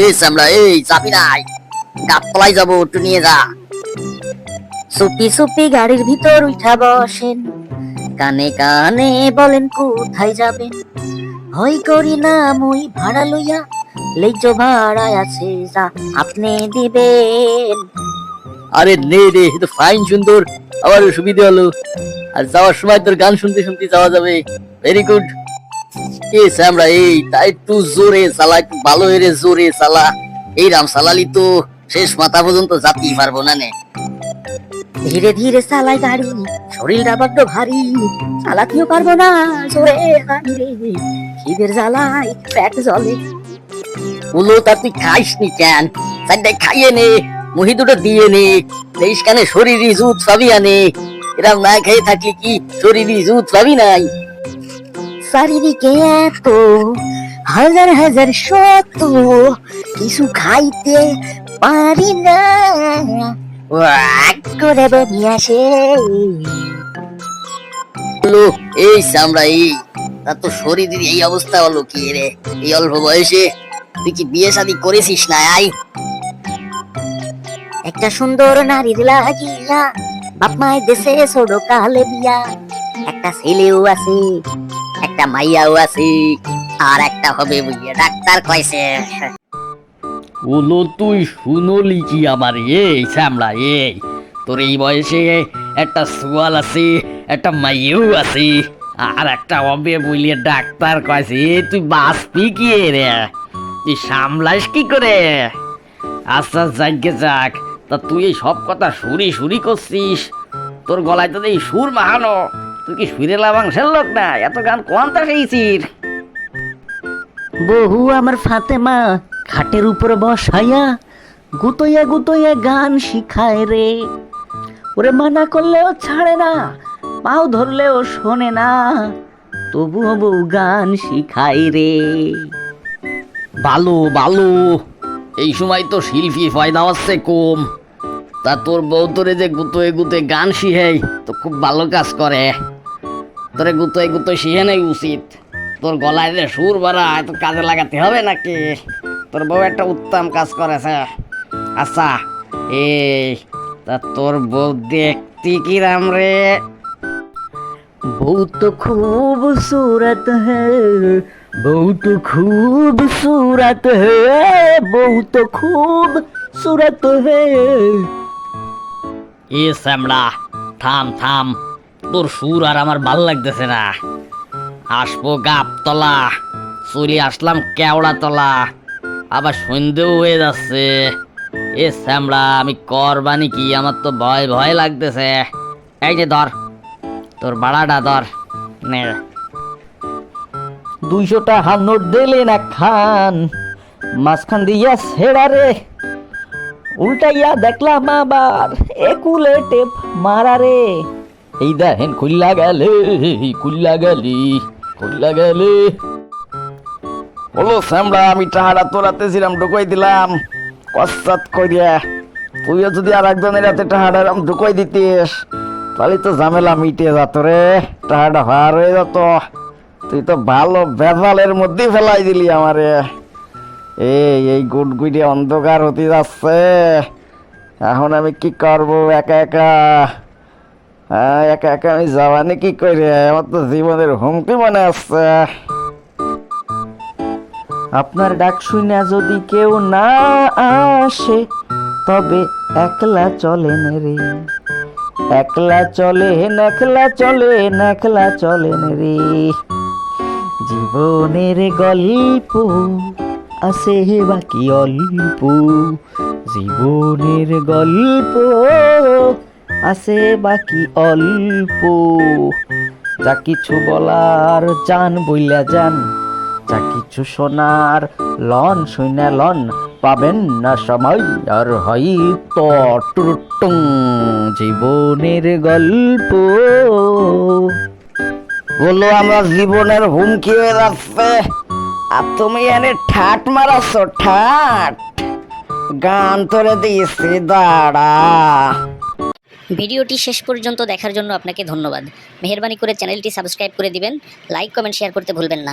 এই সামলা, এই চাবি নাই, গাছতলায় যাবো, একটু নিয়ে যা। সুপি সুপি গাড়ির ভিতর উঠা বসেন, কানে কানে বলেন কোথায় যাবেন। ভয় করি না মুই ভাড়া লইয়া, লেজ ভাড়ায় আছে যা আপনি দিবেন। আরে নে রে, এ তো ফাইন, সুন্দর, আবার সুবিধা হলো। আর যাওয়ার সময় তোর গান শুনতে শুনতে যাওয়া যাবে। Very good. এ সামরা, এই তাই একটু জোরে চালা, একটু ভালো হয়ে জোরে চালা। এই রাম চালালি তো শেষ মাথা পর্যন্ত যাতেই পারবো না নে। ধীরে ধীরে চালাই গাড়ি, শরীরটা বড্ড ভারী, চালাতেও পারবো না জোরে হানি রে, খিদের জ্বালায় পেট জ্বলে। বলো তা তুই খাইস নি কেন? চারটায় খাইয়ে নে, মুহি দুটো দিয়ে নে, দেশ কানে শরীরই জুত পাবি আনে। এরম না খেয়ে থাকলে কি শরীরই জুত পাবি নাই? চারিদিকে এত হাজার হাজার শত, কিছু খাইতে পারি না, ওয়াক করে বমি আসে। বলো এই সামরা, এই তা তো শরীরের এই অবস্থা হলো কি রে? এই অল্প বয়সে তুই কি বিয়ে শাদী করেছিস না? আই একটা সুন্দর নারীর লাগিয়া বাপ মায়ের দেশে ছোট কালে বিয়া, একটা ছেলেও আছে, একটা মাইয়াও আছে, আর একটা হবে বুঝিয়ে ডাক্তার কইছে। ওলো তুই শুনলি কি আমার? এই শ্যামলা, এই তোর এই বয়সে একটা সোয়াল আছে, একটা মাইয়েও আছে, আর একটা হবে বলিয়ে ডাক্তার কয়েছে। তুই বাঁচবি কি রে? তুই সামলাস কি করে? আচ্ছা যাকে যাক, তা তুই এই সব কথা সুরি সুরি করছিস, তোর গলায় তো এই সুর মাহানো। তুই কি সুরেলা মাংসের লোক না? এত গান কোয়ান্তা সেইছিস? বহু আমার ফাতেমা খাটের উপর বসাইয়া গুতইয়া গুতইয়া গান শিখায় রে, ওরে মানা করলেও ছাড়ে না, পাও ধরলেও শোনে না, তবুও বউ গান শিখায় রে। ভালো ভালো, এই সময় তো শিল্পী ফায়দা হচ্ছে কম। তা তোর বউ তোরে যে গুতোয় গুতোয় গান শিখাই তো খুব ভালো কাজ করে। তোরে গুতোয় গুতোয় শিখে নেই উচিত। তোর গলায় যে সুর বাড়া এত কাজে লাগাতে হবে নাকি? তোর বউ একটা উত্তম কাজ করেছে। আচ্ছা, এই তা তোর বউ দেখতে কিরাম রে? বউ তো খুবसूरत है, बहू तो खूबसूरत है, बहू तो खूबसूरत है। এ শ্যামলা, থাম থাম, তোর সুর আর আমার ভাল লাগতেছে না। আসবো গাবতলা, চলে আসলাম কেওড়াতলা, আবার সন্ধ্যেও হয়ে যাচ্ছে। এ শ্যামলা, আমি করবানি কি? আমার তো ভয় ভয় লাগতেছে। এই যে ধর, তোর ভাড়াটা ধর নে। 200 টাকা নোট দিলে না খান, মাঝখান দিয়া ছেড়া রে, উল্টাইয়া দেখলাম আবার একুলে টেপ মারা রে। এই দেখেন খুল্লা গেলে, খুল্লা গেলি, খুল্লা গেলে। বলো শ্যামলা, আমি টাহাটা তোর হাতে ছিলাম ঢুকাই দিলাম পশ্চাৎ করিয়া। তুইও যদি আর একজনের হাতে টাহাটা ঢুকাই দিতিস তাহলে তো ঝামেলা মিটে যেত রে, টাহাটা ভার হয়ে যেত। তুই তো ভালো বেজালের মধ্যে ফেলাই দিলি আমারে। এই গুটগুটি অন্ধকার হতে যাচ্ছে, এখন আমি কি করব একা একা? হ্যাঁ, একা একা আমি যাবানি কি করে? আমার তো জীবনের হুমকি মনে আসছে। আপনার ডাক শুনে যদি কেউ না আসে, তবে একলা চলেন রে, একলা চলেন, একলা চলেন, একলা চলেন রে। জীবনের গল্প আছে বাকি অল্প, জীবনের গল্প আছে বাকি অল্প। যা কিছু বলার জান বইলা যান, যা কিছু শোনার লন শুনে লন, পাবেন না সময় আর হয়তো টুটুং। জীবনের গল্প। বললো আমরা জীবনের হুমকি হয়ে যাচ্ছে, আর তুমি এনে ঠাট মারাচ্ছ, ঠাট। গান তোরে দিয়েছি, দাঁড়া। ভিডিওটি শেষ পর্যন্ত দেখার জন্য আপনাকে ধন্যবাদ। মেহেরবানি করে চ্যানেলটি সাবস্ক্রাইব করে দিবেন, লাইক কমেন্ট শেয়ার করতে ভুলবেন না।